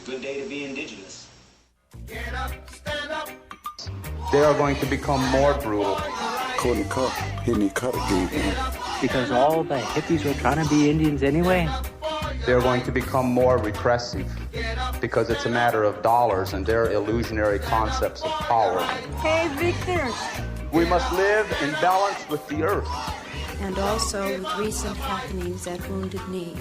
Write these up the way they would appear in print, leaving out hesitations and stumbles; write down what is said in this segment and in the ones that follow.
Good day to be indigenous. Get up, stand up. They are going to become more brutal. Couldn't cut, hitting cut again. Because all the hippies were trying to be Indians anyway. They're going to become more repressive because it's a matter of dollars and their illusionary concepts of power. Hey, Victor. We must live in balance with the earth. And also with recent happenings at Wounded Knee.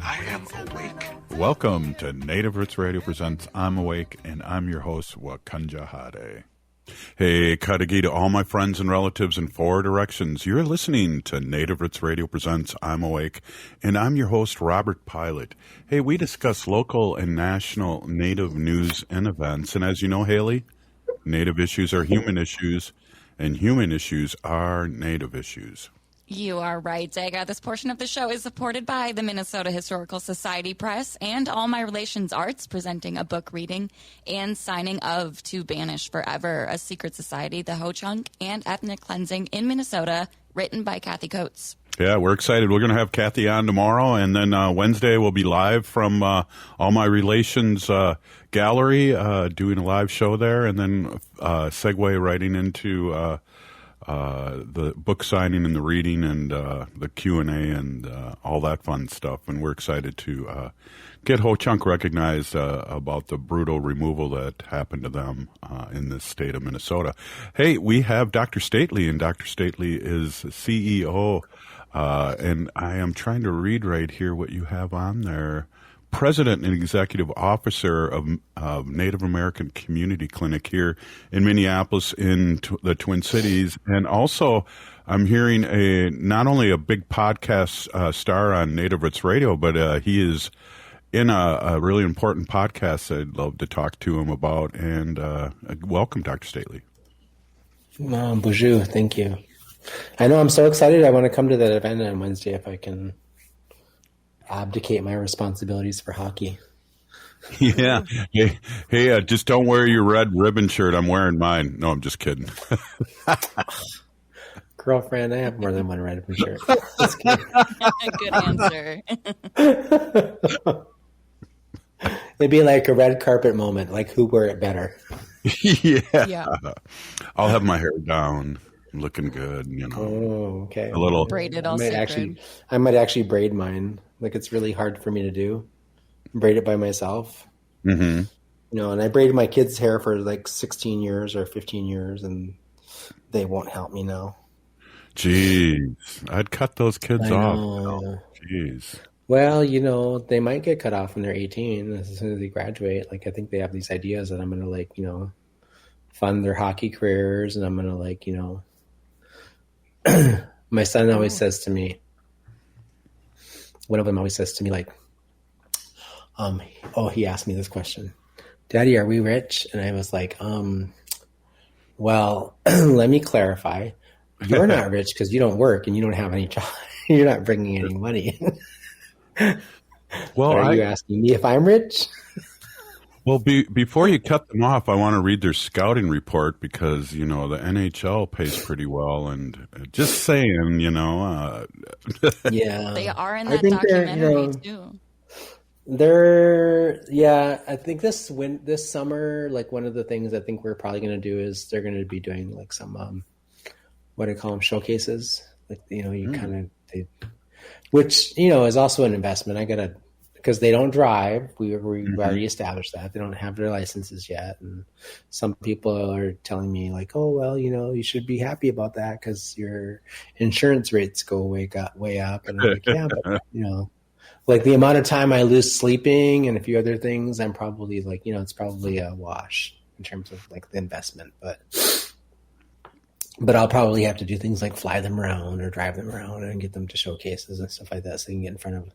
I am awake. Welcome to Native Roots Radio presents I'm Awake, and I'm your host, Wakanja Hade. Hey, Kadagi to all my friends and relatives in four directions. You're listening to Native Roots Radio presents I'm Awake, and I'm your host, Robert Pilot. Hey, we discuss local and national Native news and events, and as you know, Haley, Native issues are human issues, and human issues are Native issues. You are right, Daga. This portion of the show is supported by the Minnesota Historical Society Press and All My Relations Arts, presenting a book reading and signing of To Banish Forever, a Secret Society, the Ho-Chunk, and Ethnic Cleansing in Minnesota, written by Kathy Coates. Yeah, we're excited. We're going to have Kathy on tomorrow, and then Wednesday we'll be live from All My Relations Gallery, doing a live show there, and then segue right into the book signing and the reading and the Q&A and all that fun stuff. And we're excited to get Ho-Chunk recognized about the brutal removal that happened to them in this state of Minnesota. Hey, we have Dr. Stately, and Dr. Stately is CEO. And I am trying to read right here what you have on there. President and Executive Officer of Native American Community Clinic here in Minneapolis in the Twin Cities. And also, I'm hearing not only a big podcast star on Native Roots Radio, but he is in a really important podcast I'd love to talk to him about. And welcome, Dr. Stately. Bonjour, thank you. I know, I'm so excited. I want to come to that event on Wednesday if I can abdicate my responsibilities for hockey. Yeah. Hey, just don't wear your red ribbon shirt. I'm wearing mine. No, I'm just kidding. Girlfriend, I have more than one red ribbon shirt. Good answer. It'd be like a red carpet moment, like who wore it better. Yeah. I'll have my hair down, looking good, you know. Oh, okay. A little braided all sacred. I might actually braid mine. Like, it's really hard for me to do. Braid it by myself. Mm-hmm. You know, and I braided my kids' hair for like 16 years or 15 years, and they won't help me now. Jeez. I'd cut those kids off. Know. Jeez. Well, you know, they might get cut off when they're 18 as soon as they graduate. Like, I think they have these ideas that I'm going to, like, you know, fund their hockey careers, and I'm going to, like, you know, my son always says to me, one of them always says to me, like, he asked me this question, Daddy, are we rich? And I was like, well, let me clarify. You're not rich because you don't work and you don't have any job. You're not bringing any money in. Well, are you asking me if I'm rich? Well, before you cut them off, I want to read their scouting report because, you know, the NHL pays pretty well. And just saying, you know. Yeah. They are in that documentary, too. I think this summer, like, one of the things I think we're probably going to do is they're going to be doing, like, some, what do you call them, showcases. Like, you know, you kind of, which, you know, is also an investment. Because they don't drive. We've already established that. They don't have their licenses yet. And some people are telling me, like, oh, well, you know, you should be happy about that because your insurance rates go way up. And I'm like, yeah, but, you know, like the amount of time I lose sleeping and a few other things, I'm probably like, you know, it's probably a wash in terms of like the investment. But I'll probably have to do things like fly them around or drive them around and get them to showcases and stuff like that so they can get in front of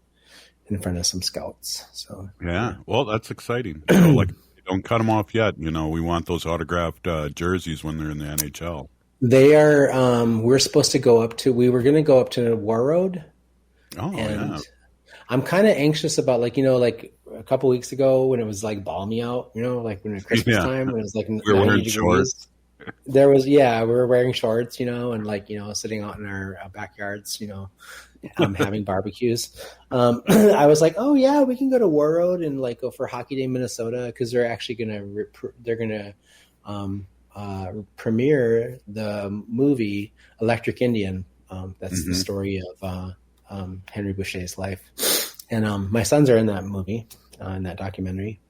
some scouts. So yeah, well, that's exciting. So, like, don't cut them off yet. You know, we want those autographed jerseys when they're in the NHL. They are. We're supposed to go up to. We were going to go up to War Road. Oh, and yeah. I'm kind of anxious about, like, you know, like a couple weeks ago when it was like balmy out. You know, like when it was Christmas time when it was like 90 degrees. we were wearing shorts, and sitting out in our backyards, having barbecues. I was like, oh yeah, we can go to War Road and go for Hockey Day Minnesota, because they're actually gonna premiere the movie Electric Indian. That's the story of Henry Boucher's life, and my sons are in that movie, in that documentary.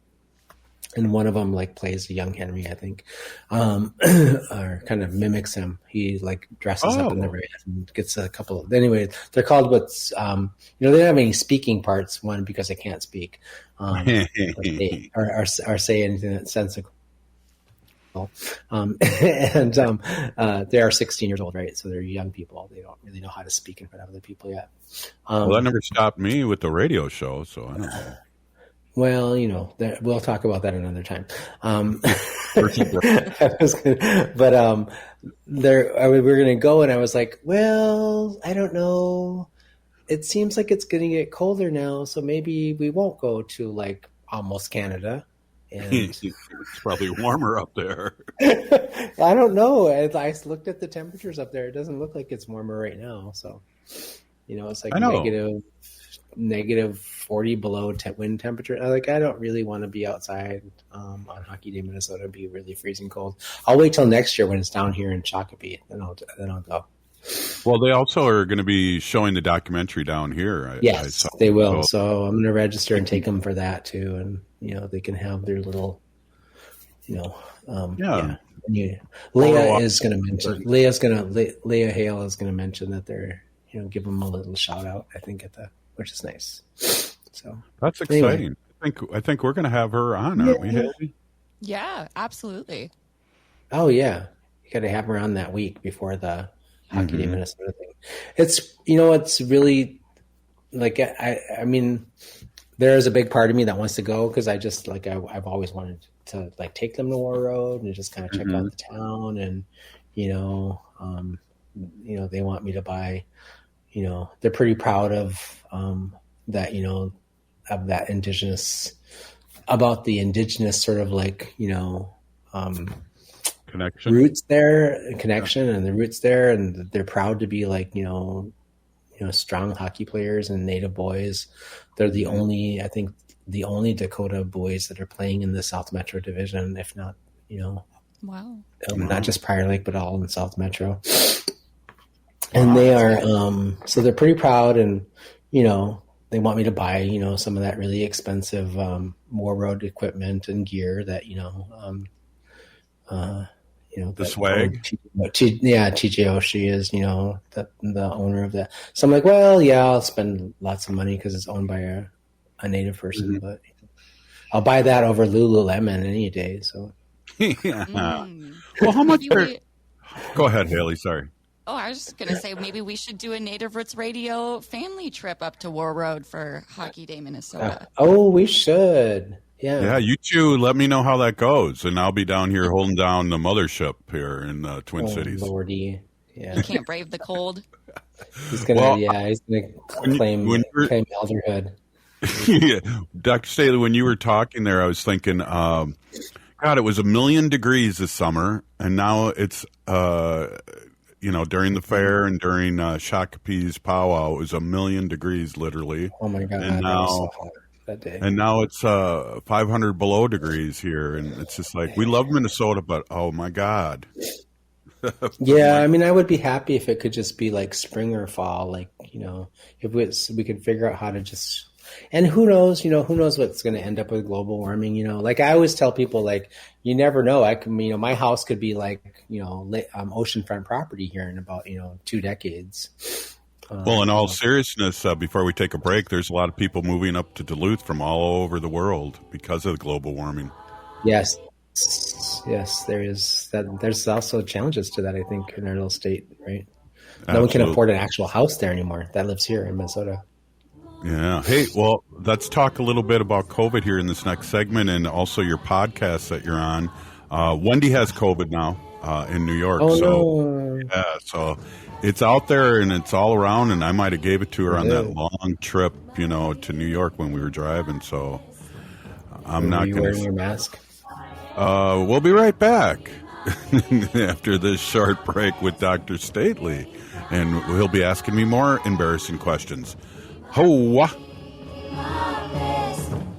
And one of them plays a young Henry, I think, or kind of mimics him. He dresses up in the red and gets a couple of. Anyway, they're called what's they don't have any speaking parts. One, because they can't speak, or say anything that's sensible. They are 16 years old, right? So they're young people. They don't really know how to speak in front of other people yet. Well, that never stopped me with the radio show, so I don't know. Well, we'll talk about that another time. We were going to go, and I was like, well, I don't know. It seems like it's going to get colder now, so maybe we won't go to almost Canada. And it's probably warmer up there. I don't know. I looked at the temperatures up there. It doesn't look like it's warmer right now. So, it's negative 40 below wind temperature. I don't really want to be outside on Hockey Day, Minnesota. It'd be really freezing cold. I'll wait till next year when it's down here in Shakopee. Then I'll go. Well, they also are going to be showing the documentary down here. Yes, they will. So I'm going to register and take them for that too. And, they can have their little, Leah is going to mention, Leah Hale is going to mention that they're, give them a little shout out, I think, which is nice. So that's exciting. Anyway. I think we're going to have her on, aren't we, Haley? Yeah, absolutely. Oh yeah, you got to have her on that week before the Hockey Day Minnesota thing. It's it's really I mean, there is a big part of me that wants to go, because I just I've always wanted to take them to War Road and just kind of check out the town, and they want me to buy. They're pretty proud of that, of that indigenous, about the indigenous sort of connection, roots there, connection, and the roots there, and they're proud to be strong hockey players and Native boys. They're the only Dakota boys that are playing in the South Metro division, if not, wow, not just Prior Lake, but all in South Metro. And they are, so they're pretty proud, and, they want me to buy, some of that really expensive War Road equipment and gear that, the swag. TJ Oshie is, the owner of that. So I'm like, well, yeah, I'll spend lots of money because it's owned by a Native person, but I'll buy that over Lululemon any day. So, Well, how much? Go ahead, Haley. Sorry. Oh, I was just going to say maybe we should do a Native Roots Radio family trip up to War Road for Hockey Day, Minnesota. We should. Yeah. Yeah, you two let me know how that goes, and I'll be down here holding down the mothership here in the Twin Cities. Lordy. Yeah. You can't brave the cold. He's gonna claim elderhood. Yeah. Dr. Stately, when you were talking there, I was thinking, God, it was 1,000,000 degrees this summer, and now it's during the fair and during Shakopee's powwow, it was 1,000,000 degrees, literally. Oh my God! And now, so hot that day. And now it's 500 below degrees here, and it's just we love Minnesota, but oh my God. Yeah, I mean, I would be happy if it could just be spring or fall, if we could figure out how to just. And who knows what's going to end up with global warming, I always tell people, you never know. I can, my house could be oceanfront property here in about, 2 decades. Well, in all seriousness, before we take a break, there's a lot of people moving up to Duluth from all over the world because of global warming. Yes, there is that. There's also challenges to that, I think, in our little state, right? Absolutely. No one can afford an actual house there anymore that lives here in Minnesota. Yeah. Hey, well, let's talk a little bit about COVID here in this next segment, and also your podcast that you're on. Wendy has COVID now in New York. No. Yeah, so it's out there and it's all around, and I might have gave it to her on that long trip, to New York when we were driving. So I'm not going to. Are you wearing your mask? We'll be right back. after this short break with Dr. Stately. And he'll be asking me more embarrassing questions. Ho!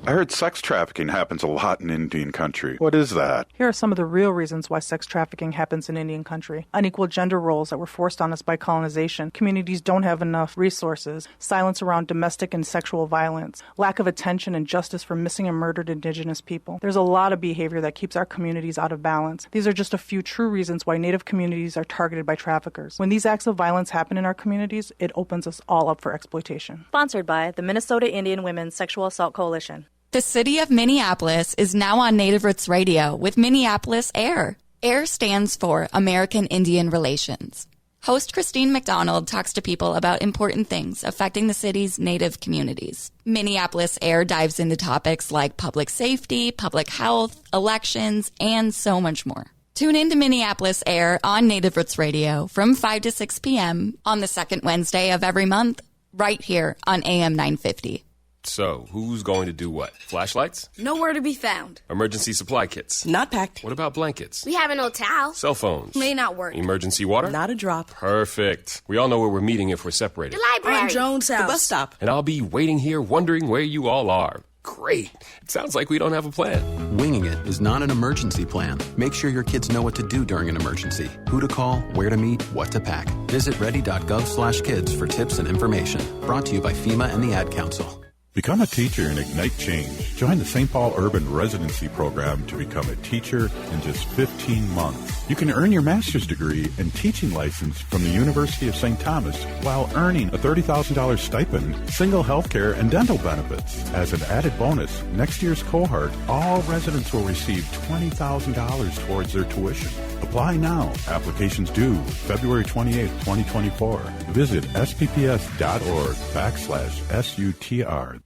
I heard sex trafficking happens a lot in Indian country. What is that? Here are some of the real reasons why sex trafficking happens in Indian country. Unequal gender roles that were forced on us by colonization. Communities don't have enough resources. Silence around domestic and sexual violence. Lack of attention and justice for missing and murdered Indigenous people. There's a lot of behavior that keeps our communities out of balance. These are just a few true reasons why Native communities are targeted by traffickers. When these acts of violence happen in our communities, it opens us all up for exploitation. Sponsored by the Minnesota Indian Women's Sexual Assault Coalition. The city of Minneapolis is now on Native Roots Radio with Minneapolis AIR. AIR stands for American Indian Relations. Host Christine McDonald talks to people about important things affecting the city's Native communities. Minneapolis AIR dives into topics like public safety, public health, elections, and so much more. Tune in to Minneapolis AIR on Native Roots Radio from 5 to 6 p.m. on the second Wednesday of every month, right here on AM 950. So, who's going to do what? Flashlights? Nowhere to be found. Emergency supply kits? Not packed. What about blankets? We have an old towel. Cell phones? May not work. Emergency water? Not a drop. Perfect. We all know where we're meeting if we're separated. The library. On Jones' house. The bus stop. And I'll be waiting here wondering where you all are. Great. It sounds like we don't have a plan. Winging it is not an emergency plan. Make sure your kids know what to do during an emergency, who to call, where to meet, what to pack. Visit ready.gov/kids for tips and information. Brought to you by FEMA and the Ad Council. Become a teacher and ignite change. Join the St. Paul Urban Residency Program to become a teacher in just 15 months. You can earn your master's degree and teaching license from the University of St. Thomas while earning a $30,000 stipend, single health care, and dental benefits. As an added bonus, next year's cohort, all residents will receive $20,000 towards their tuition. Apply now. Applications due February 28, 2024. Visit spps.org/SUTR.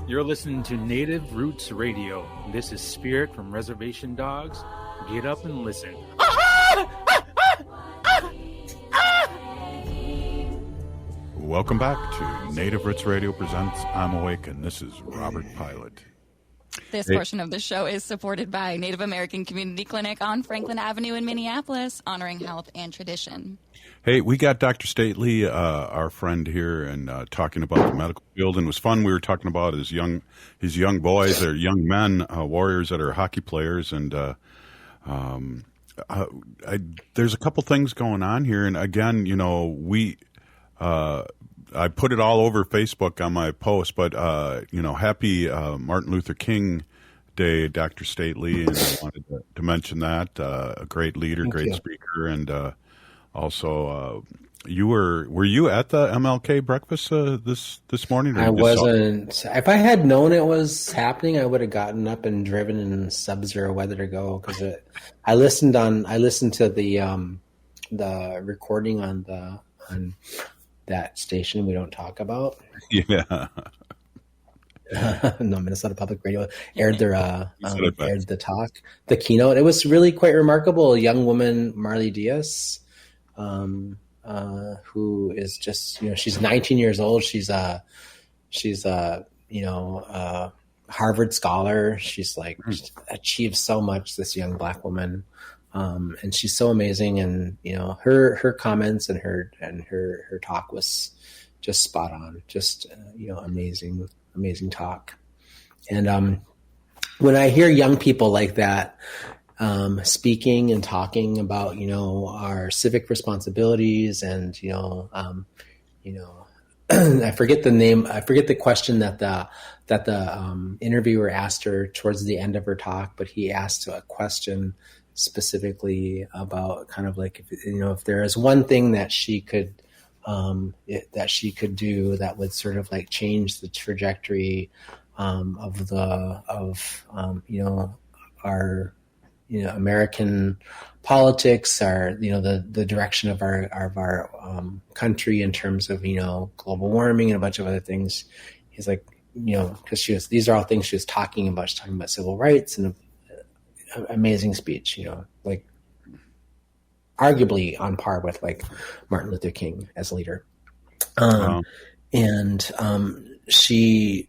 You're listening to Native Roots Radio. This is Spirit from Reservation Dogs. Get up and listen. Welcome back to Native Roots Radio presents I'm Awake, and this is Robert Pilot. This portion of the show is supported by Native American Community Clinic on Franklin Avenue in Minneapolis, honoring health and tradition. Hey, we got Dr. Stately, our friend here, and talking about the medical field, and it was fun. We were talking about his young boys, or young men, warriors that are hockey players, and there's a couple things going on here. And again, you know, I put it all over Facebook on my post, but happy Martin Luther King Day, Dr. Stately, and I wanted to mention that. A great leader, great speaker, and also, were you at the MLK breakfast this morning? I wasn't. If I had known it was happening, I would have gotten up and driven in sub-zero weather to go. Because I listened to the recording on that station we don't talk about. Yeah. No, Minnesota Public Radio aired the talk, the keynote. It was really quite remarkable. A young woman, Marley Diaz. Who is just, she's 19 years old. She's a Harvard scholar. She's achieved so much, this young Black woman. And she's so amazing. And, her comments and her talk was just spot on, just, amazing talk. And, when I hear young people like that, speaking and talking about, our civic responsibilities and, I forget the question that the interviewer asked her towards the end of her talk, but he asked a question specifically about kind of like, if there is one thing that she could do that would sort of like change the trajectory, of our, American politics, our, the direction of our country in terms of, global warming and a bunch of other things. He's like, because these are all things she was talking about. She's talking about civil rights and an amazing speech, like arguably on par with like Martin Luther King as a leader. And she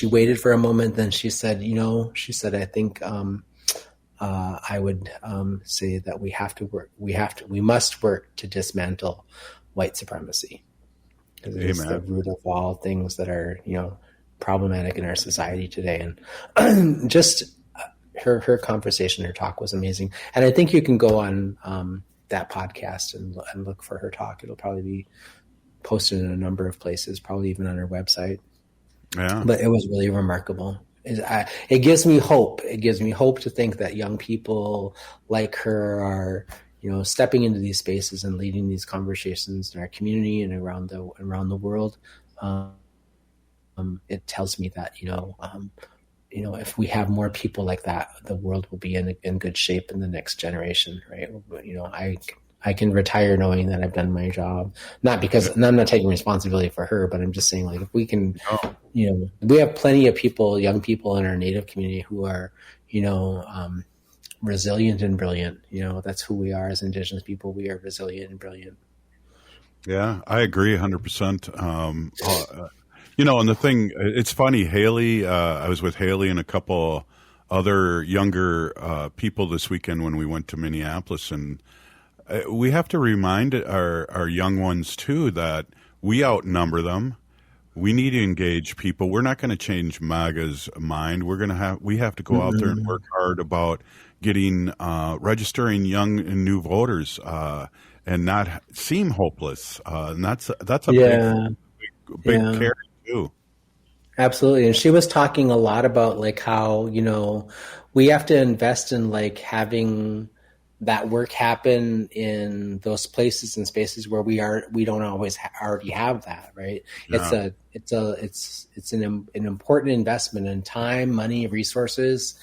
waited for a moment. Then she said, I think, I would say that we must work to dismantle white supremacy, because it's the root of all things that are, problematic in our society today. And just her conversation, her talk was amazing. And I think you can go on that podcast and look for her talk. It'll probably be posted in a number of places, probably even on her website. Yeah. But it was really remarkable. It gives me hope. It gives me hope to think that young people like her are, stepping into these spaces and leading these conversations in our community and around the world. It tells me that, if we have more people like that, the world will be in good shape in the next generation, right? I can retire knowing that I've done my job, not because, and I'm not taking responsibility for her, but I'm just saying, like, if we can, we have plenty of people, young people in our Native community who are, resilient and brilliant. That's who we are as Indigenous people. We are resilient and brilliant. Yeah, I agree 100%. And the thing, it's funny, Haley, I was with Haley and a couple other younger people this weekend when we went to Minneapolis, and we have to remind our young ones too that we outnumber them. We need to engage people. We're not going to change MAGA's mind. We have to go out there and work hard about getting registering young and new voters and not seem hopeless. And that's a big carry too. Absolutely. And she was talking a lot about like how, we have to invest in like having that work happen in those places and spaces where we don't always already have that, right? Yeah. It's an important investment in time, money, resources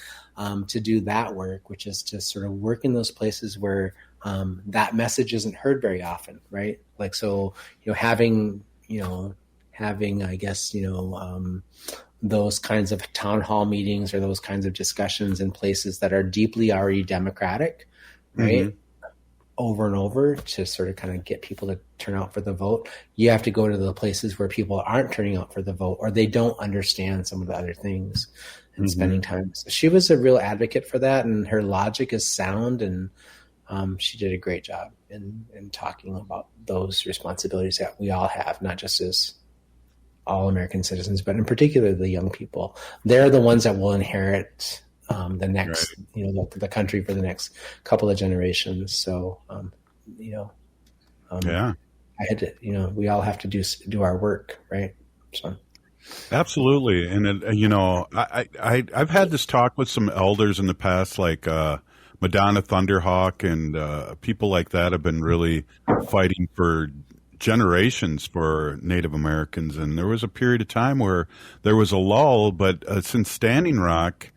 to do that work, which is to sort of work in those places where that message isn't heard very often, right? Like, so, having, I guess, those kinds of town hall meetings or those kinds of discussions in places that are deeply already democratic, right? Over and over to sort of kind of get people to turn out for the vote. You have to go to the places where people aren't turning out for the vote, or they don't understand some of the other things, and spending time. So she was a real advocate for that, and her logic is sound, and she did a great job in talking about those responsibilities that we all have, not just as all American citizens, but in particular the young people. They're the ones that will inherit the next, the country for the next couple of generations. So, I had to, we all have to do our work, right? So, absolutely. And I've had this talk with some elders in the past, like Madonna Thunderhawk and people like that have been really fighting for generations for Native Americans. And there was a period of time where there was a lull, but since Standing Rock,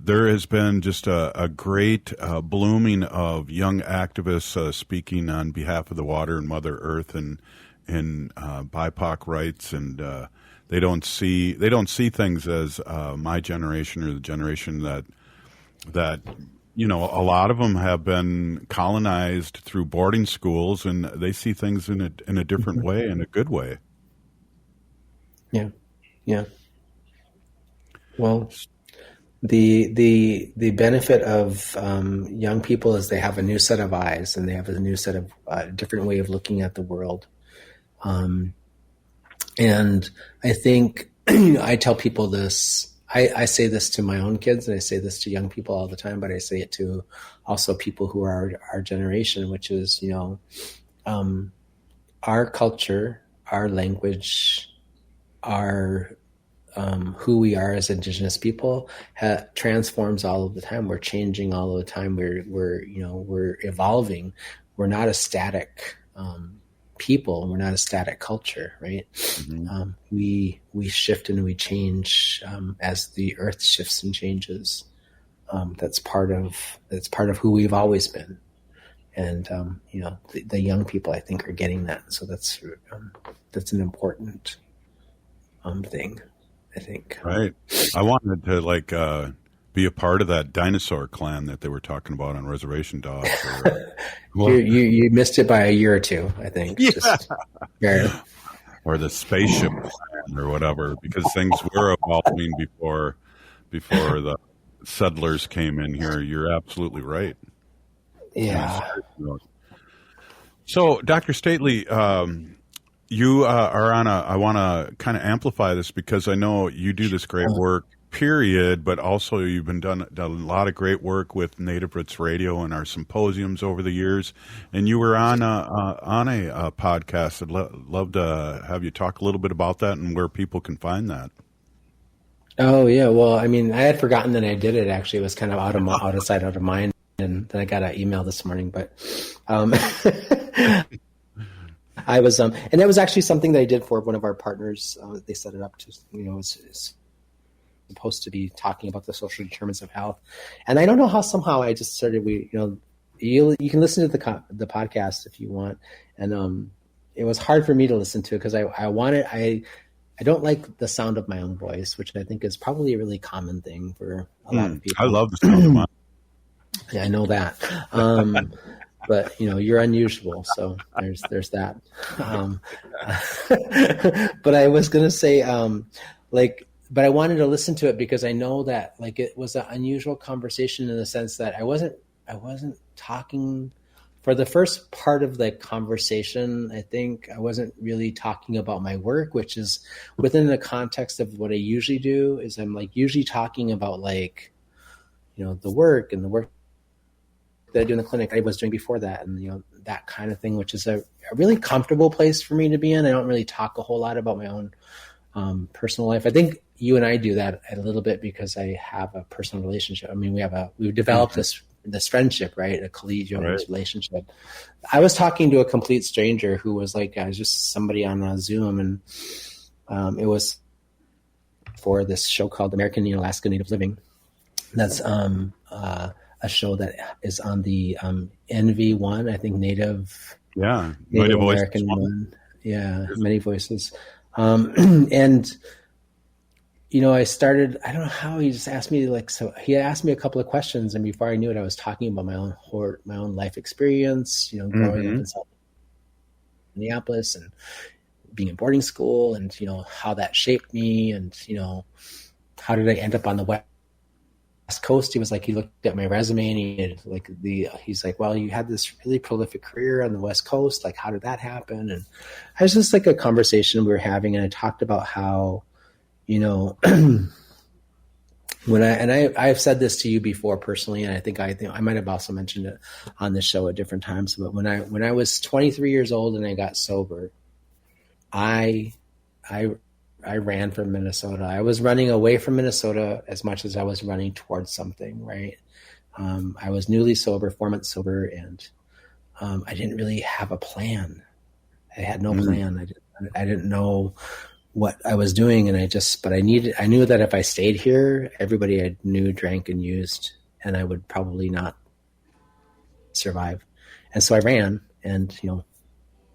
there has been just a great blooming of young activists speaking on behalf of the water and Mother Earth and BIPOC rights, and they don't see things as my generation or the generation that a lot of them have been colonized through boarding schools, and they see things in a different way, in a good way. Yeah. Well, the benefit of young people is they have a new set of eyes, and they have a new set of different way of looking at the world. And I think I tell people this. I say this to my own kids, and I say this to young people all the time, but I say it to also people who are our generation, which is, our culture, our language, our who we are as Indigenous people transforms all of the time. We're changing all of the time. We're evolving. We're not a static people. We're not a static culture, right? We shift and we change as the earth shifts and changes. That's part of who we've always been, and the young people, I think, are getting that. So that's an important thing, I think. Right. I wanted to be a part of that dinosaur clan that they were talking about on Reservation Dogs. You missed it by a year or two, I think. Yeah. Or the spaceship clan or whatever, because things were evolving before the settlers came in here. You're absolutely right. Yeah. So, Dr. Stately, you are on I want to kind of amplify this because I know you do this great work, period, but also you've done a lot of great work with Native Roots Radio and our symposiums over the years. And you were on a podcast. I'd love to have you talk a little bit about that and where people can find that. Oh, yeah. Well, I mean, I had forgotten that I did it, actually. It was kind of out of sight, out of mind. And then I got an email this morning, but I was, and that was actually something that I did for one of our partners. They set it up to, it's supposed to be talking about the social determinants of health. And I don't know how somehow I just started, you can listen to the podcast if you want. And it was hard for me to listen to because I don't like the sound of my own voice, which I think is probably a really common thing for a lot of people. I love the sound of mine. Yeah, I know that. But you're unusual, so there's that. But I was gonna say, but I wanted to listen to it because I know that it was an unusual conversation in the sense that I wasn't talking for the first part of the conversation. I think I wasn't really talking about my work, which is within the context of what I usually do. Is I'm usually talking about the work and the work that I do in the clinic I was doing before that, and that kind of thing, which is a really comfortable place for me to be in. I don't really talk a whole lot about my own personal life. I think you and I do that a little bit because I have a personal relationship. I mean, we've developed this friendship, right? A collegial relationship. I was talking to a complete stranger who was just somebody on a Zoom, and it was for this show called American Alaska Native Living. That's a show that is on the NV1, I think Native American one. Yeah, Many Voices. And I started, I don't know how, he just asked me he asked me a couple of questions, and before I knew it, I was talking about my own life experience, growing up in South Minneapolis and being in boarding school, and how that shaped me, and how did I end up on the West Coast. He was he looked at my resume and he's like, well, you had this really prolific career on the West Coast. How did that happen? And I was just a conversation we were having, and I talked about how, I've said this to you before personally, and I think I might have also mentioned it on this show at different times. But when I was 23 years old and I got sober, I ran from Minnesota. I was running away from Minnesota as much as I was running towards something, right? I was newly sober, 4 months sober, and I didn't really have a plan. I had no plan. I didn't know what I was doing, and I knew that if I stayed here, everybody I knew drank and used, and I would probably not survive. And so I ran, and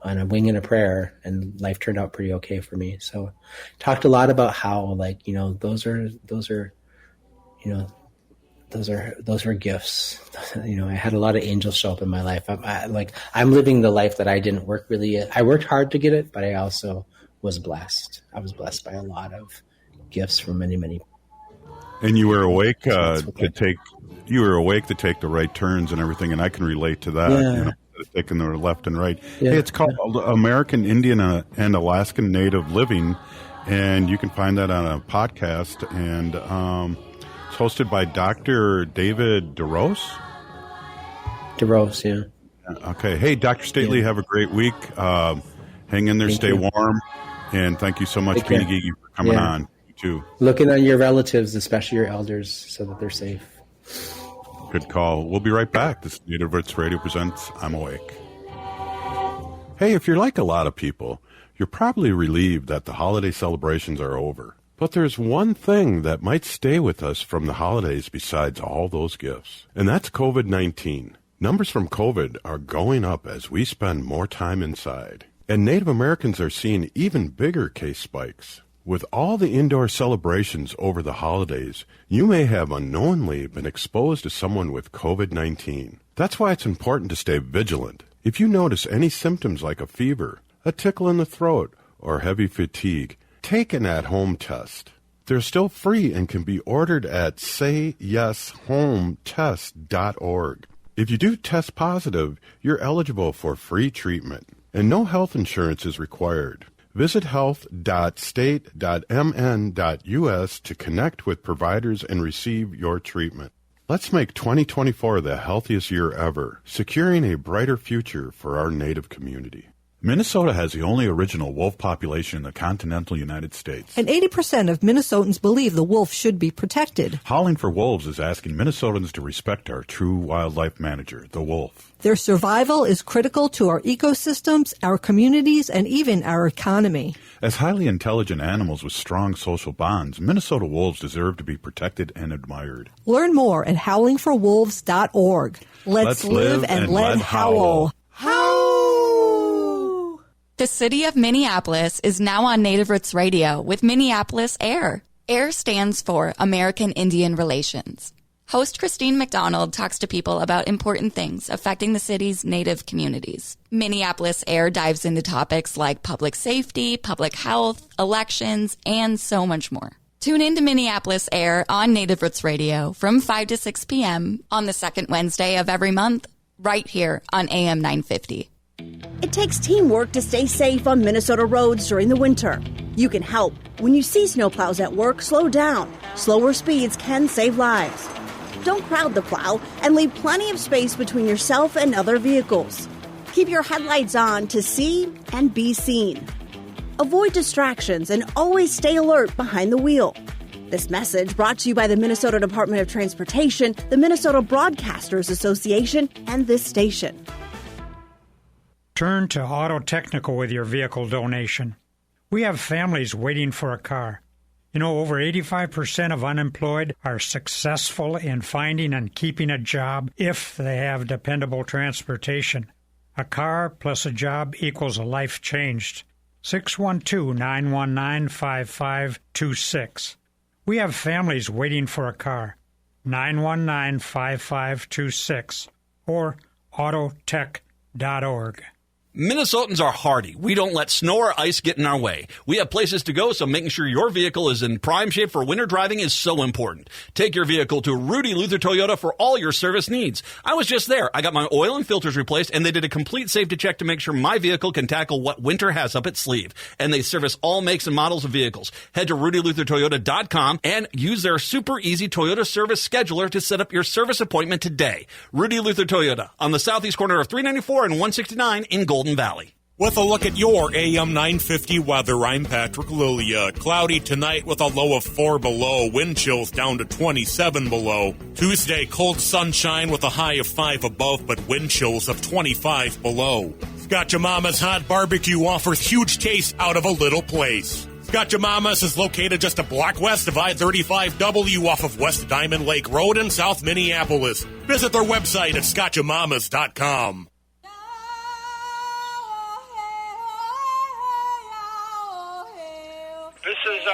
on a wing and a prayer, and life turned out pretty okay for me. So talked a lot about how those are gifts. I had a lot of angels show up in my life. I'm living the life that I didn't work really. I worked hard to get it, but I also was blessed. I was blessed by a lot of gifts from many, many. And you were awake to take the right turns and everything. And I can relate to that. Yeah. Taking the left and right. Yeah. Hey, it's called American Indian and Alaskan Native Living, and you can find that on a podcast, and it's hosted by Dr. David DeRose. DeRose, yeah. Okay. Hey, Dr. Stately, have a great week. Hang in there, stay warm, and thank you so much, Peony Geeky, for coming on. You too. Looking on your relatives, especially your elders, so that they're safe. Good call. We'll be right back. This is Native Roots Radio presents I'm Awake. Hey, if you're like a lot of people, you're probably relieved that the holiday celebrations are over. But there's one thing that might stay with us from the holidays besides all those gifts, and that's COVID-19. Numbers from COVID are going up as we spend more time inside. And Native Americans are seeing even bigger case spikes. With all the indoor celebrations over the holidays, you may have unknowingly been exposed to someone with COVID-19. That's why it's important to stay vigilant. If you notice any symptoms like a fever, a tickle in the throat, or heavy fatigue, take an at-home test. They're still free and can be ordered at sayyeshometest.org. If you do test positive, you're eligible for free treatment, and no health insurance is required. Visit health.state.mn.us to connect with providers and receive your treatment. Let's make 2024 the healthiest year ever, securing a brighter future for our Native community. Minnesota has the only original wolf population in the continental United States. And 80% of Minnesotans believe the wolf should be protected. Howling for Wolves is asking Minnesotans to respect our true wildlife manager, the wolf. Their survival is critical to our ecosystems, our communities, and even our economy. As highly intelligent animals with strong social bonds, Minnesota wolves deserve to be protected and admired. Learn more at howlingforwolves.org. Let's live and let howl. The city of Minneapolis is now on Native Roots Radio with Minneapolis AIR. AIR stands for American Indian Relations. Host Christine McDonald talks to people about important things affecting the city's Native communities. Minneapolis AIR dives into topics like public safety, public health, elections, and so much more. Tune in to Minneapolis AIR on Native Roots Radio from 5 to 6 p.m. on the second Wednesday of every month, right here on AM 950. It takes teamwork to stay safe on Minnesota roads during the winter. You can help. When you see snowplows at work, slow down. Slower speeds can save lives. Don't crowd the plow and leave plenty of space between yourself and other vehicles. Keep your headlights on to see and be seen. Avoid distractions and always stay alert behind the wheel. This message brought to you by the Minnesota Department of Transportation, the Minnesota Broadcasters Association, and this station. Turn to Auto Technical with your vehicle donation. We have families waiting for a car. You know, over 85% of unemployed are successful in finding and keeping a job if they have dependable transportation. A car plus a job equals a life changed. 612-919-5526. We have families waiting for a car. 919-5526 or autotech.org. Minnesotans are hardy. We don't let snow or ice get in our way. We have places to go, so making sure your vehicle is in prime shape for winter driving is so important. Take your vehicle to Rudy Luther Toyota for all your service needs. I was just there. I got my oil and filters replaced, and they did a complete safety check to make sure my vehicle can tackle what winter has up its sleeve. And they service all makes and models of vehicles. Head to RudyLutherToyota.com and use their super easy Toyota service scheduler to set up your service appointment today. Rudy Luther Toyota on the southeast corner of 394 and 169 in Golden Valley. With a look at your AM 950 weather, I'm Patrick Lilia. Cloudy tonight with a low of 4 below. Wind chills down to 27 below. Tuesday, cold sunshine with a high of 5 above, but wind chills of 25 below. Scotch-A-Mama's Hot Barbecue offers huge taste out of a little place. Scotch-A-Mama's is located just a block west of I-35W off of West Diamond Lake Road in South Minneapolis. Visit their website at scotchamamas.com. This is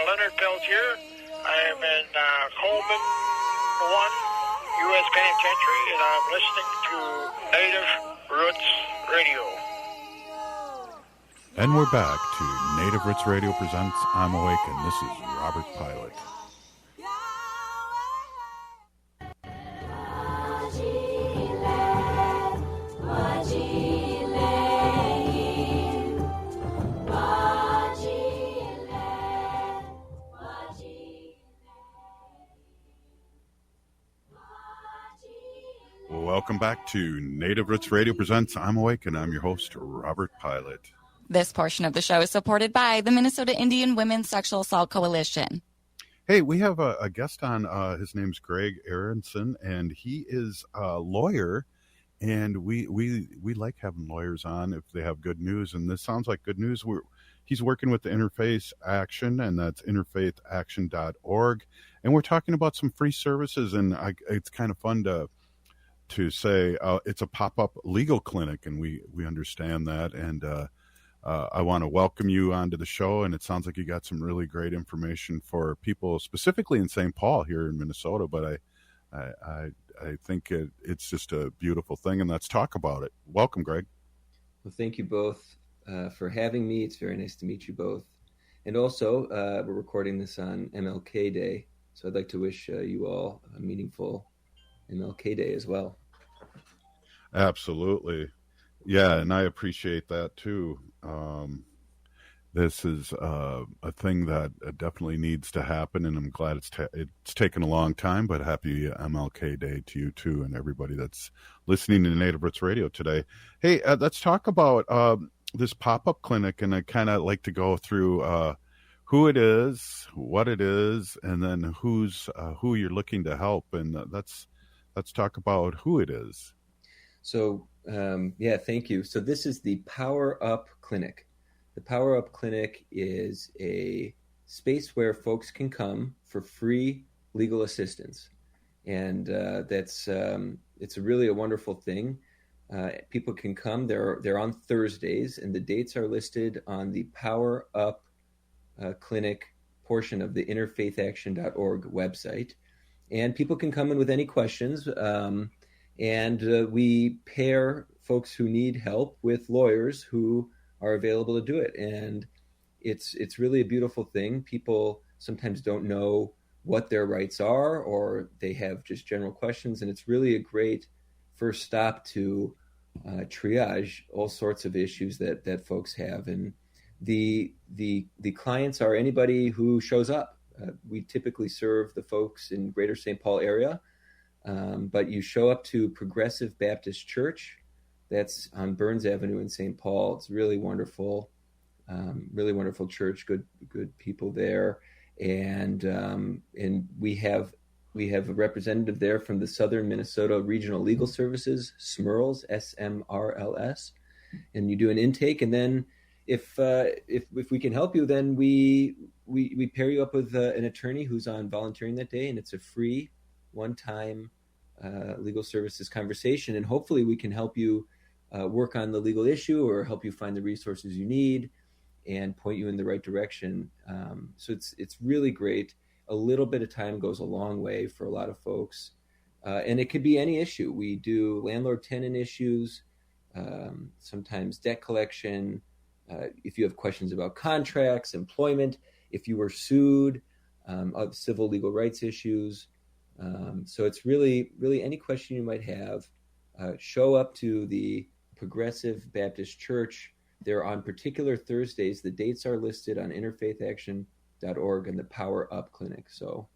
Leonard Peltier. I am in Coleman 1, U.S. Penitentiary, and I'm listening to Native Roots Radio. And we're back to Native Roots Radio presents I'm Awake, and this is Robert Pilot. Welcome back to Native Roots Radio presents I'm Awake, and I'm your host, Robert Pilot. This portion of the show is supported by the Minnesota Indian Women's Sexual Assault Coalition. Hey, we have a guest on. His name's Greg Arenson, and he is a lawyer, and we like having lawyers on if they have good news, and this sounds like good news. He's working with the Interfaith Action, and that's interfaithaction.org, and we're talking about some free services, and it's kind of fun to say it's a pop-up legal clinic, and we understand that, and I want to welcome you onto the show, and it sounds like you got some really great information for people specifically in St. Paul here in Minnesota, but I think it's just a beautiful thing, and let's talk about it. Welcome, Greg. Well, thank you both for having me. It's very nice to meet you both. And also, we're recording this on MLK Day, so I'd like to wish you all a meaningful MLK Day as well. Absolutely. Yeah, and I appreciate that too. This is a thing that definitely needs to happen, and I'm glad it's taken a long time, but happy MLK Day to you too and everybody that's listening to Native Roots Radio today. Hey, let's talk about this pop-up clinic, and I kind of like to go through who it is, what it is, and then who you're looking to help, and let's talk about who it is. So, thank you. So this is the Power Up Clinic. The Power Up Clinic is a space where folks can come for free legal assistance. And it's really a wonderful thing. People can come. They're on Thursdays, and the dates are listed on the Power Up Clinic portion of the interfaithaction.org website. And people can come in with any questions. And we pair folks who need help with lawyers who are available to do it. And it's really a beautiful thing. People sometimes don't know what their rights are, or they have just general questions. And it's really a great first stop to triage all sorts of issues that folks have. And the clients are anybody who shows up. We typically serve the folks in Greater St. Paul area. But you show up to Progressive Baptist Church. That's on Burns Avenue in St. Paul. It's really wonderful church. Good people there, and we have a representative there from the Southern Minnesota Regional Legal Services, SMRLS, SMRLS, and you do an intake, and then if we can help you, then we pair you up with an attorney who's on volunteering that day, and it's a free one-time legal services conversation, and hopefully we can help you work on the legal issue or help you find the resources you need and point you in the right direction. So it's really great. A little bit of time goes a long way for a lot of folks, and it could be any issue. We do landlord-tenant issues, sometimes debt collection. If you have questions about contracts, employment, if you were sued, civil legal rights issues. So it's really any question you might have. Show up to the Progressive Baptist Church. They're on particular Thursdays. The dates are listed on interfaithaction.org and the Power Up Clinic. So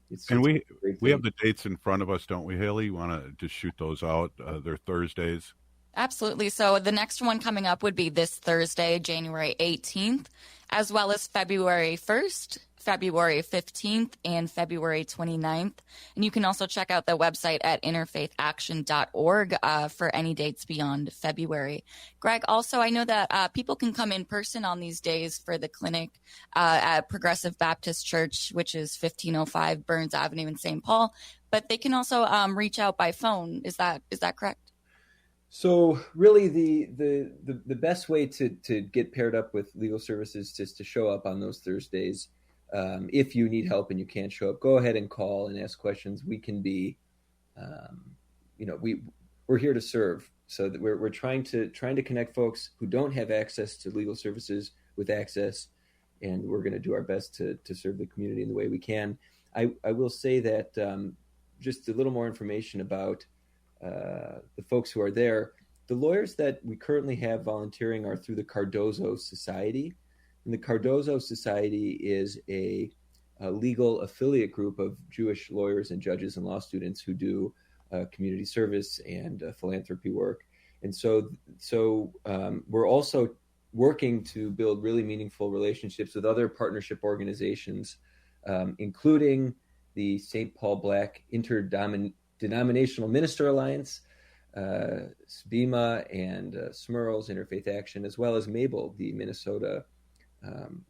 we have the dates in front of us, don't we, Haley? You want to just shoot those out? They're Thursdays. Absolutely. So the next one coming up would be this Thursday, January 18th, as well as February 1st, February 15th, and February 29th. And you can also check out the website at interfaithaction.org for any dates beyond February. Greg, also, I know that people can come in person on these days for the clinic at Progressive Baptist Church, which is 1505 Burns Avenue in St. Paul, but they can also reach out by phone. Is that correct? So really the best way to get paired up with legal services is to show up on those Thursdays. If you need help and you can't show up, go ahead and call and ask questions. We can be, we're here to serve. So that we're trying to connect folks who don't have access to legal services with access, and we're going to do our best to serve the community in the way we can. I will say that just a little more information about the folks who are there. The lawyers that we currently have volunteering are through the Cardozo Society. And the Cardozo Society is a legal affiliate group of Jewish lawyers and judges and law students who do community service and philanthropy work. And so we're also working to build really meaningful relationships with other partnership organizations, including the St. Paul Black Interdenominational Minister Alliance, SBIMA, and SMRLS, Interfaith Action, as well as MABLE, the Minnesota,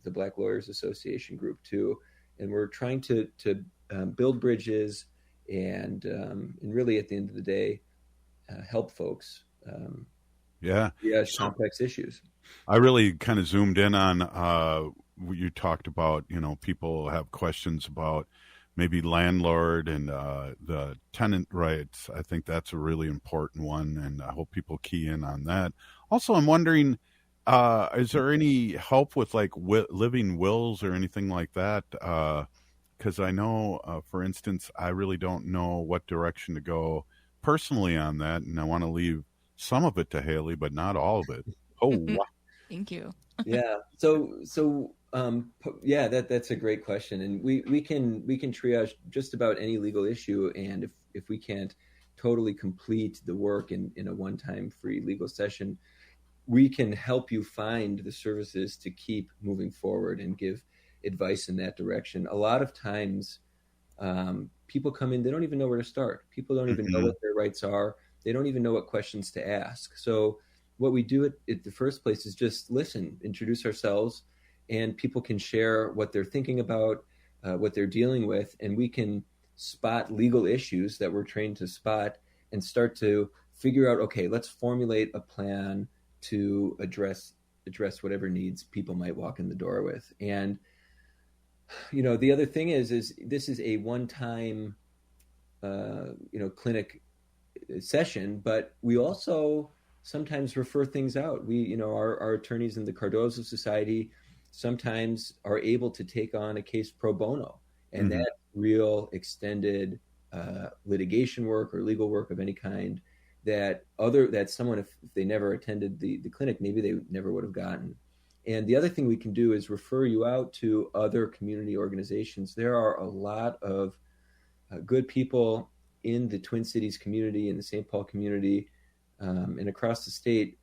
the Black Lawyers Association group too. And we're trying to build bridges and really at the end of the day, help folks. Complex issues. I really kind of zoomed in on you talked about, people have questions about maybe landlord and the tenant rights. I think that's a really important one, and I hope people key in on that. Also, I'm wondering, Is there any help with like living wills or anything like that? Because I know, for instance, I really don't know what direction to go personally on that, and I want to leave some of it to Haley, but not all of it. Oh, wow. Thank you. Yeah. Yeah, that's a great question, and we can triage just about any legal issue, and if we can't totally complete the work in a one-time free legal session, we can help you find the services to keep moving forward and give advice in that direction. A lot of times, people come in, they don't even know where to start. People don't even know what their rights are. They don't even know what questions to ask. So what we do at the first place is just listen, introduce ourselves, and people can share what they're thinking about, what they're dealing with, and we can spot legal issues that we're trained to spot and start to figure out, okay, let's formulate a plan to address whatever needs people might walk in the door with. And the other thing is this is a one-time clinic session, but we also sometimes refer things out. We our attorneys in the Cardozo Society sometimes are able to take on a case pro bono, and that real extended litigation work or legal work of any kind that someone, if they never attended the clinic, maybe they never would have gotten. And the other thing we can do is refer you out to other community organizations. There are a lot of good people in the Twin Cities community, in the St. Paul community, and across the state,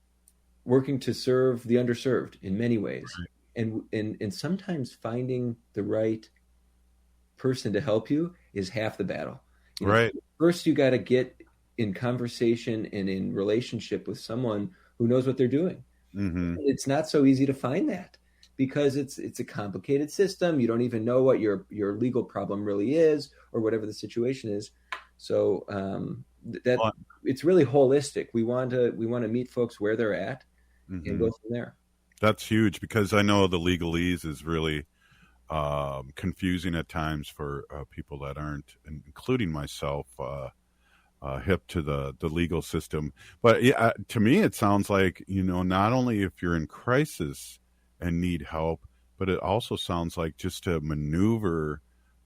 working to serve the underserved in many ways. And sometimes finding the right person to help you is half the battle. Right. First, you got to get in conversation and in relationship with someone who knows what they're doing. It's not so easy to find that because it's a complicated system. You don't even know what your legal problem really is or whatever the situation is. So it's really holistic. We want to meet folks where they're at and go from there. That's huge because I know the legalese is really confusing at times for people that aren't, including myself, hip to the legal system. But yeah, to me, it sounds like, not only if you're in crisis and need help, but it also sounds like just to maneuver,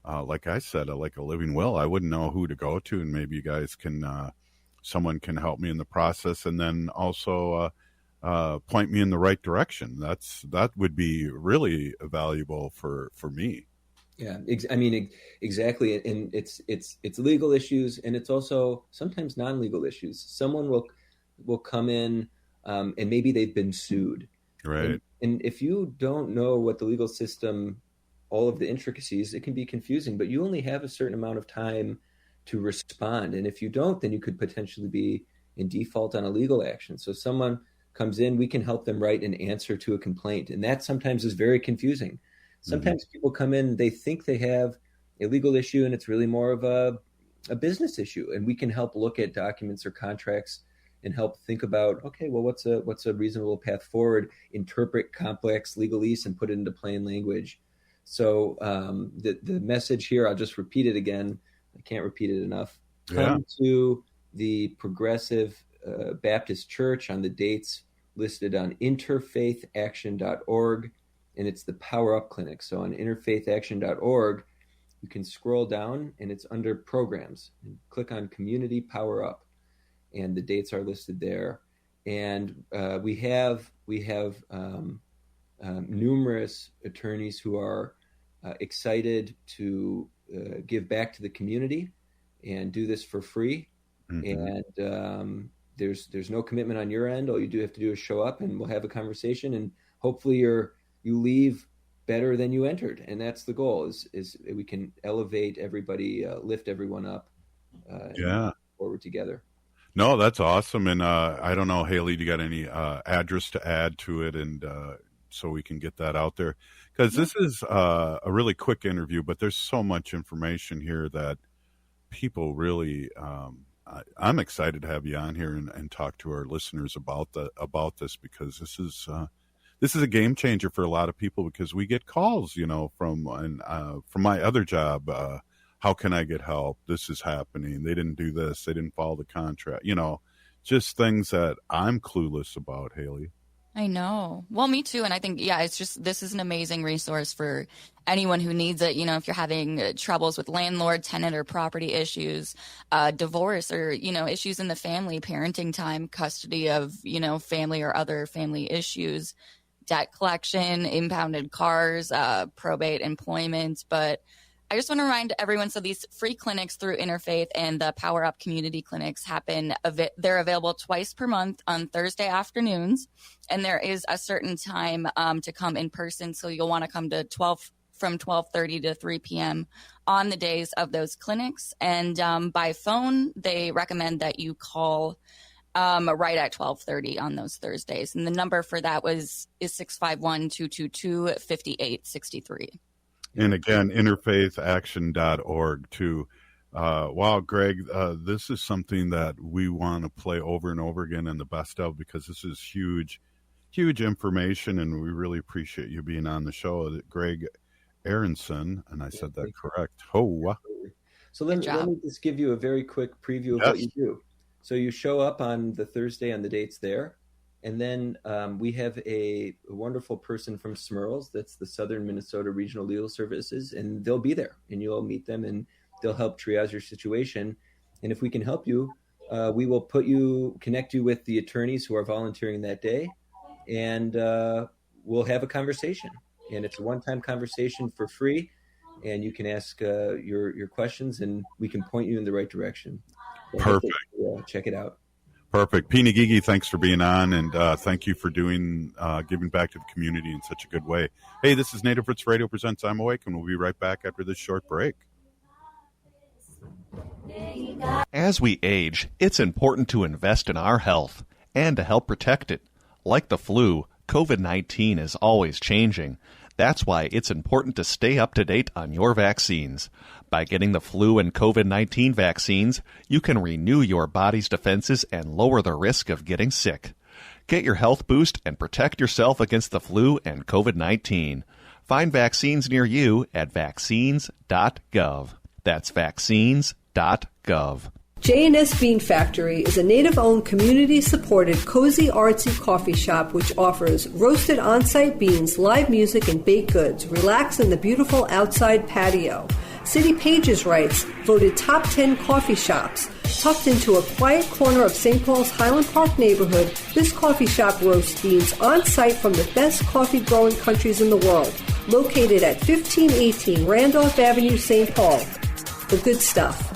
like I said, like a living will. I wouldn't know who to go to, and maybe you guys can, someone can help me in the process, and then also point me in the right direction. That would be really valuable for me. Yeah, exactly. And it's legal issues, and it's also sometimes non-legal issues. Someone will come in, and maybe they've been sued. Right. And if you don't know what the legal system, all of the intricacies, it can be confusing, but you only have a certain amount of time to respond. And if you don't, then you could potentially be in default on a legal action. So someone comes in, we can help them write an answer to a complaint. And that sometimes is very confusing. Sometimes people come in, they think they have a legal issue, and it's really more of a business issue. And we can help look at documents or contracts and help think about, okay, well, what's a reasonable path forward, interpret complex legalese and put it into plain language. So the message here, I'll just repeat it again. I can't repeat it enough. Come to the Progressive Baptist Church on the dates listed on interfaithaction.org. And it's the Power Up Clinic. So on interfaithaction.org, you can scroll down and it's under programs and click on Community Power Up, and the dates are listed there. And we have numerous attorneys who are excited to give back to the community and do this for free. And there's no commitment on your end. All you do have to do is show up, and we'll have a conversation, and hopefully you leave better than you entered. And that's the goal, is we can elevate everybody, lift everyone up, and forward together. No, that's awesome. And I don't know, Haley, do you got any address to add to it, and so we can get that out there? Because this is a really quick interview, but there's so much information here that people really I'm excited to have you on here and talk to our listeners about this, because this is a game changer for a lot of people, because we get calls, from my other job. How can I get help? This is happening. They didn't do this. They didn't follow the contract. Just things that I'm clueless about, Haley. I know. Well, me too. And I think, this is an amazing resource for anyone who needs it. If you're having troubles with landlord, tenant, or property issues, divorce, or, issues in the family, parenting time, custody of, family or other family issues, debt collection, impounded cars, probate, employment. But I just want to remind everyone, so these free clinics through Interfaith and the Power Up Community Clinics they're available twice per month on Thursday afternoons, and there is a certain time to come in person, so you'll want to come to from 12:30 to 3 p.m. on the days of those clinics. And by phone, they recommend that you call right at 12:30 on those Thursdays, and the number for that is 651-222-5863. And again, interfaithaction.org too. Wow, Greg, this is something that we want to play over and over again in the best of, because this is huge information, and we really appreciate you being on the show. Greg Arenson, and I said that correct. So let me just give you a very quick preview of what you do. So you show up on the Thursday on the dates there. And then we have a wonderful person from SMERLS, that's the Southern Minnesota Regional Legal Services, and they'll be there, and you'll meet them, and they'll help triage your situation. And if we can help you, we will connect you with the attorneys who are volunteering that day, and we'll have a conversation. And it's a one-time conversation for free, and you can ask your questions, and we can point you in the right direction. So perfect. Check it out. Perfect. Pina Gigi, thanks for being on, and thank you for giving back to the community in such a good way. Hey, this is Native Roots Radio presents I'm Awake, and we'll be right back after this short break. As we age, it's important to invest in our health and to help protect it. Like the flu, COVID-19 is always changing. That's why it's important to stay up to date on your vaccines. By getting the flu and COVID-19 vaccines, you can renew your body's defenses and lower the risk of getting sick. Get your health boost and protect yourself against the flu and COVID-19. Find vaccines near you at vaccines.gov. That's vaccines.gov. J&S Bean Factory is a native-owned, community-supported, cozy, artsy coffee shop which offers roasted on-site beans, live music, and baked goods. Relax in the beautiful outside patio. City Pages writes, voted top 10 coffee shops. Tucked into a quiet corner of St. Paul's Highland Park neighborhood, this coffee shop roasts beans on-site from the best coffee-growing countries in the world. Located at 1518 Randolph Avenue, St. Paul. The good stuff.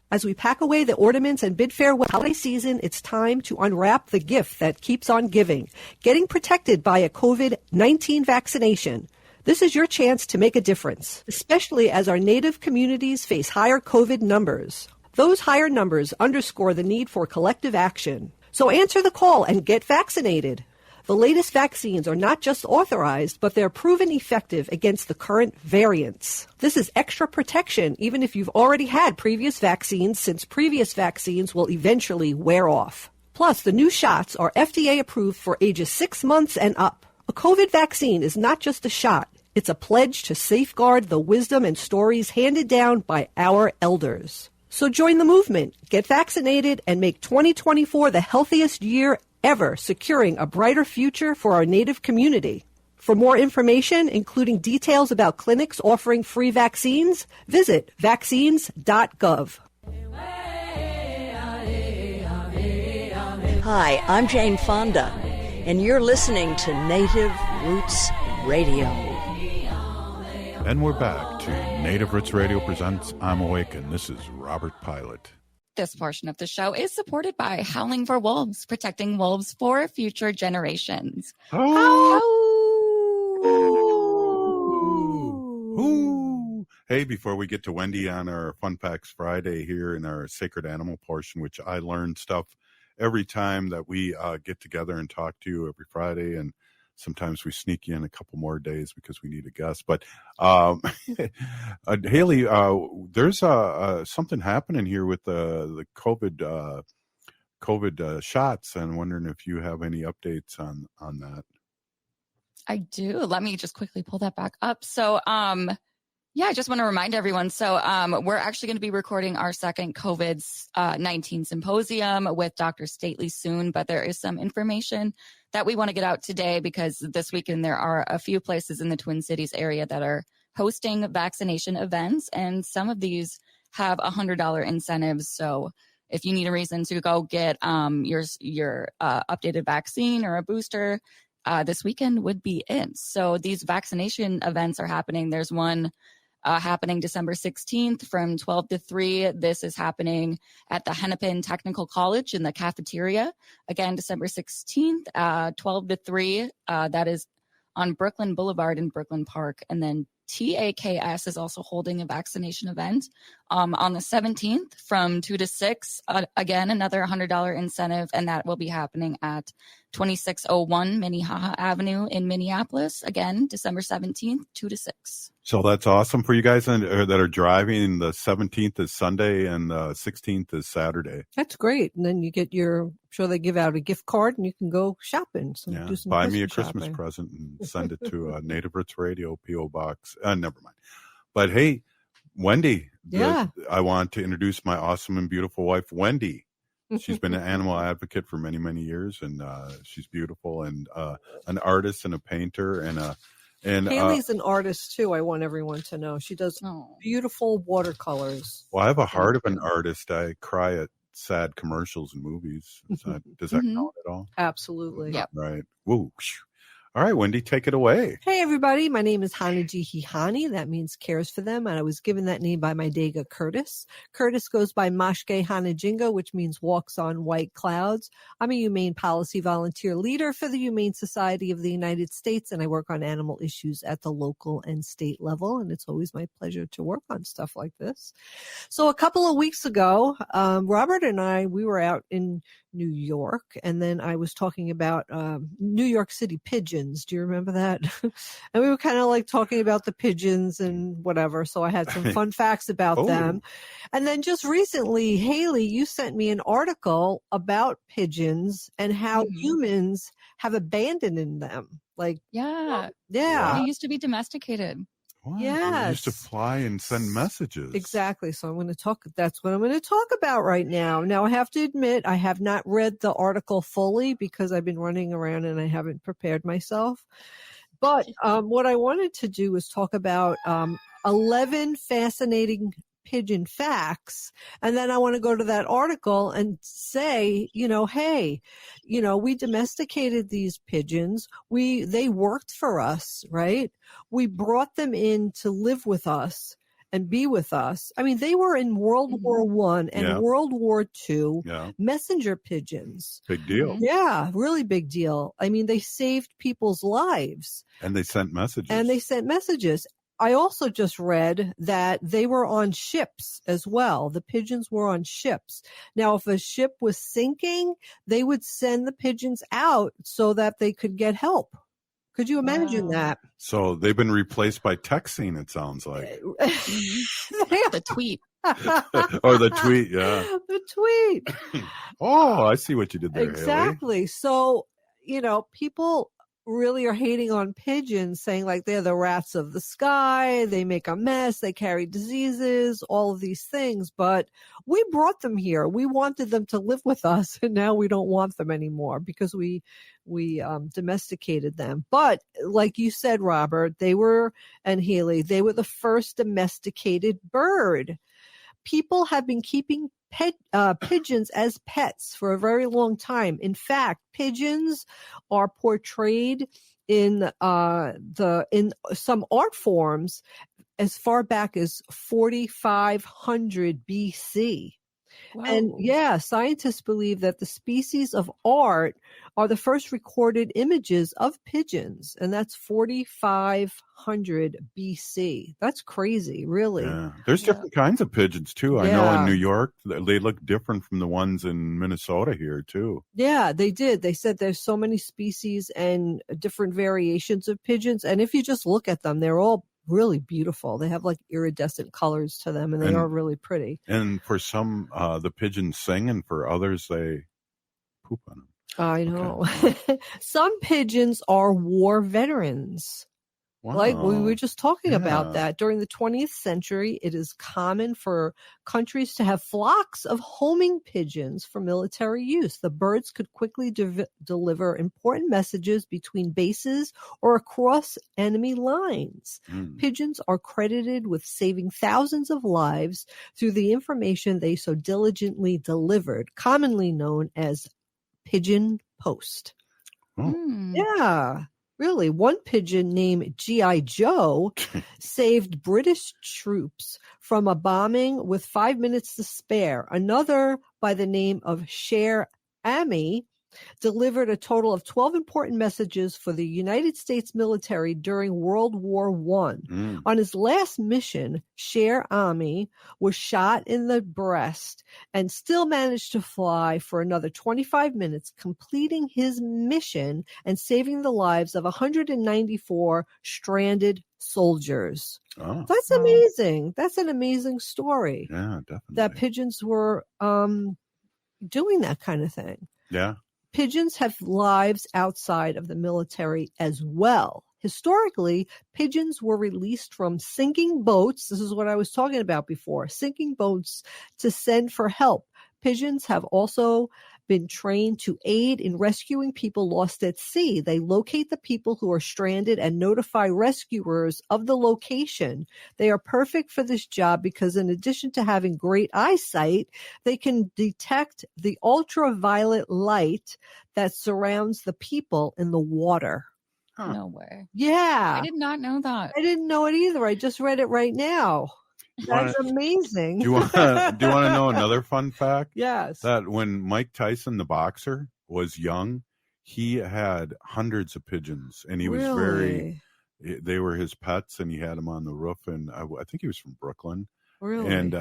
As we pack away the ornaments and bid farewell holiday season, it's time to unwrap the gift that keeps on giving, getting protected by a COVID-19 vaccination. This is your chance to make a difference, especially as our Native communities face higher COVID numbers. Those higher numbers underscore the need for collective action. So answer the call and get vaccinated. The latest vaccines are not just authorized, but they're proven effective against the current variants. This is extra protection even if you've already had previous vaccines, since previous vaccines will eventually wear off. Plus, the new shots are FDA approved for ages 6 months and up. A COVID vaccine is not just a shot. It's a pledge to safeguard the wisdom and stories handed down by our elders. So join the movement, get vaccinated, and make 2024 the healthiest year ever, securing a brighter future for our Native community. For more information, including details about clinics offering free vaccines, visit vaccines.gov. Hi, I'm Jane Fonda, and you're listening to Native Roots Radio. And we're back to Native Roots Radio presents I'm Awake, and this is Robert Pilot. This portion of the show is supported by Howling for Wolves, protecting wolves for future generations. Ooh. Hey, before we get to Wendy on our Fun Facts Friday here in our Sacred Animal portion, which I learn stuff every time that we get together and talk to you every Friday, and sometimes we sneak in a couple more days because we need a guest. But Haley, there's something happening here with the COVID shots, and I'm wondering if you have any updates on that. I do. Let me just quickly pull that back up. So, I just want to remind everyone. So we're actually going to be recording our second COVID-19 symposium with Dr. Stately soon, but there is some information that we want to get out today because this weekend there are a few places in the Twin Cities area that are hosting vaccination events, and some of these have $100 incentives. So if you need a reason to go get your updated vaccine or a booster, this weekend would be it. So these vaccination events are happening. There's one happening December 16th from 12 to 3. This is happening at the Hennepin Technical College in the cafeteria. Again, December 16th, 12 to 3. That is on Brooklyn Boulevard in Brooklyn Park. And then TAKS is also holding a vaccination event on the 17th from 2 to 6. Again, another $100 incentive, and that will be happening at 2601 Minnehaha Avenue in Minneapolis. Again, December 17th, 2 to 6. So that's awesome for you guys that are driving. The 17th is Sunday and the 16th is Saturday. That's great. And then you get I'm sure they give out a gift card and you can go shopping. So Yeah, do some buy me a Christmas Christmas shopping. present and send it to Native Roots Radio, P.O. Box. Never mind. But hey, Wendy, Yeah. I want to introduce my awesome and beautiful wife, Wendy. She's been an animal advocate for many, many years, and she's beautiful and an artist and a painter and Haley's an artist too. I want everyone to know she does beautiful watercolors. well, I have a heart of an artist. I cry at sad commercials and movies. Does that count at all? Absolutely. Yep. Right. Woo. All right, Wendy, take it away. Hey, everybody. My name is Hanaji. That means cares for them. And I was given that name by my Dega Curtis. Curtis goes by Mashke Hanajinga, which means walks on white clouds. I'm a humane policy volunteer leader for the Humane Society of the United States, and I work on animal issues at the local and state level. And it's always my pleasure to work on stuff like this. So a couple of weeks ago, Robert and I, we were out in New York, and then I was talking about New York City pigeons. Do you remember that? And we were kind of like talking about the pigeons and whatever. So I had some fun facts about them. And then just recently, Haley, you sent me an article about pigeons and how humans have abandoned them. Like, yeah. They used to be domesticated. Wow. Yes. We used to fly and send messages. Exactly. So that's what I'm going to talk about right now. Now, I have to admit, I have not read the article fully because I've been running around and I haven't prepared myself. But what I wanted to do was talk about 11 fascinating pigeon facts. And then I want to go to that article and say, hey, we domesticated these pigeons. They worked for us, right? We brought them in to live with us and be with us. I mean, they were in World War I and World War II messenger pigeons. Big deal. Yeah, really big deal. I mean, they saved people's lives. And they sent messages. I also just read that they were on ships as well. The pigeons were on ships. Now, if a ship was sinking, they would send the pigeons out so that they could get help. Could you imagine that? So they've been replaced by texting, it sounds like. The tweet. Or the tweet, yeah. The tweet. Oh, I see what you did there, Exactly. Haley. So, people really are hating on pigeons, saying like they're the rats of the sky, they make a mess, they carry diseases, all of these things. But we brought them here. We wanted them to live with us, and now we don't want them anymore because we domesticated them. But like you said, Robert, and Haley, they were the first domesticated bird. People have been keeping pigeons as pets for a very long time. In fact, pigeons are portrayed in some art forms as far back as 4500 BC. Wow. And scientists believe that the species of art are the first recorded images of pigeons, and that's 4500 BC. That's crazy, really. Yeah. There's different kinds of pigeons, too. I know in New York, they look different from the ones in Minnesota here, too. Yeah, they did. They said there's so many species and different variations of pigeons, and if you just look at them, they're all really beautiful. They have like iridescent colors to them, and they are really pretty. And for some, the pigeons sing, and for others, they poop on them. I know. Okay. Some pigeons are war veterans. Wow. Like we were just talking Yeah. about that. During the 20th century, it is common for countries to have flocks of homing pigeons for military use. The birds could quickly deliver important messages between bases or across enemy lines. Pigeons are credited with saving thousands of lives through the information they so diligently delivered, commonly known as pigeon post. Yeah. Really, one pigeon named G.I. Joe saved British troops from a bombing with 5 minutes to spare. Another, by the name of Cher Ami, delivered a total of 12 important messages for the United States military during World War I. On his last mission, Cher Ami was shot in the breast and still managed to fly for another 25 minutes, completing his mission and saving the lives of 194 stranded soldiers. Oh. That's amazing. That's an amazing story. Yeah, definitely. That pigeons were doing that kind of thing. Yeah. Pigeons have lives outside of the military as well. Historically, pigeons were released from sinking boats. This is what I was talking about before. Sinking boats to send for help. Pigeons have also been trained to aid in rescuing people lost at sea. They locate the people who are stranded and notify rescuers of the location. They are perfect for this job because in addition to having great eyesight, they can detect the ultraviolet light that surrounds the people in the water. No way. Yeah. I did not know that. I didn't know it either. I just read it right now. That's amazing. Do you want to know another fun fact? Yes. That when Mike Tyson, the boxer, was young, he had hundreds of pigeons, and he was they were his pets, and he had them on the roof. And I think he was from Brooklyn. Really? And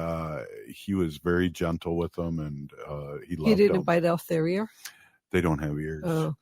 he was very gentle with them, and he loved them. He didn't bite off their ear? They don't have ears. Oh.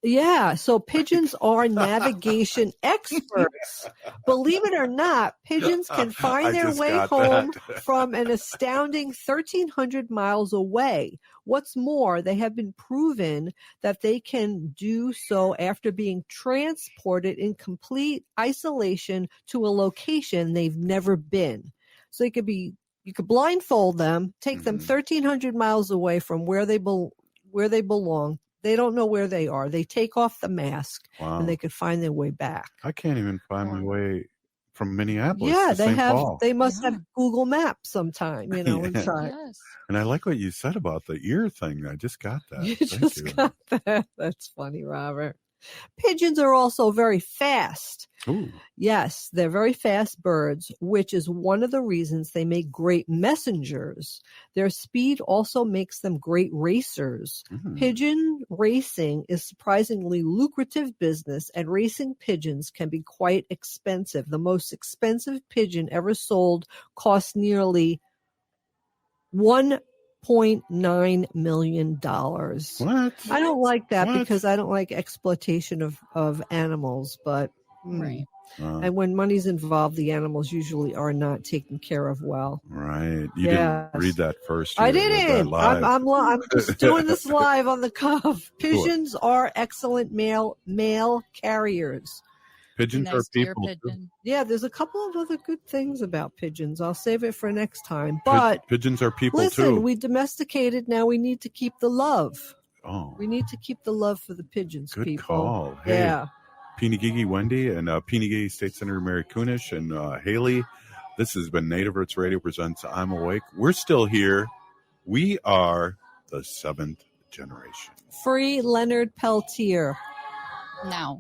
Yeah, so pigeons are navigation experts. Believe it or not, pigeons can find their way home from an astounding 1,300 miles away. What's more, they have been proven that they can do so after being transported in complete isolation to a location they've never been. So you could blindfold them, take them 1,300 miles away from where they belong. They don't know where they are. They take off the mask, and they could find their way back. I can't even find my way from Minneapolis. Yeah, to they St. have. Paul. They must have Google Maps sometime, and try. Yes. And I like what you said about the ear thing. I just got that. You Thank just you. got that. That's funny, Robert. Pigeons are also very fast. Ooh. Yes, they're very fast birds, which is one of the reasons they make great messengers. Their speed also makes them great racers. Pigeon racing is surprisingly lucrative business, and racing pigeons can be quite expensive. The most expensive pigeon ever sold cost nearly $1.9 million. What? I don't like that because I don't like exploitation of animals, but right. And when money's involved, the animals usually are not taken care of well. Right. You didn't read that first. I didn't. I'm just doing this live on the cuff. Pigeons are excellent male carriers. Pigeons are people. Yeah, there's a couple of other good things about pigeons. I'll save it for next time. But pigeons are people listen, too. we domesticated. Now we need to keep the love. Oh, we need to keep the love for the pigeons. Good people. call. Hey, yeah. Pinagigi Wendy and Pinagigi State Senator Mary Kunish and Haley. This has been Native Roots Radio presents I'm Awake. We're still here. We are the seventh generation. Free Leonard Peltier. Now.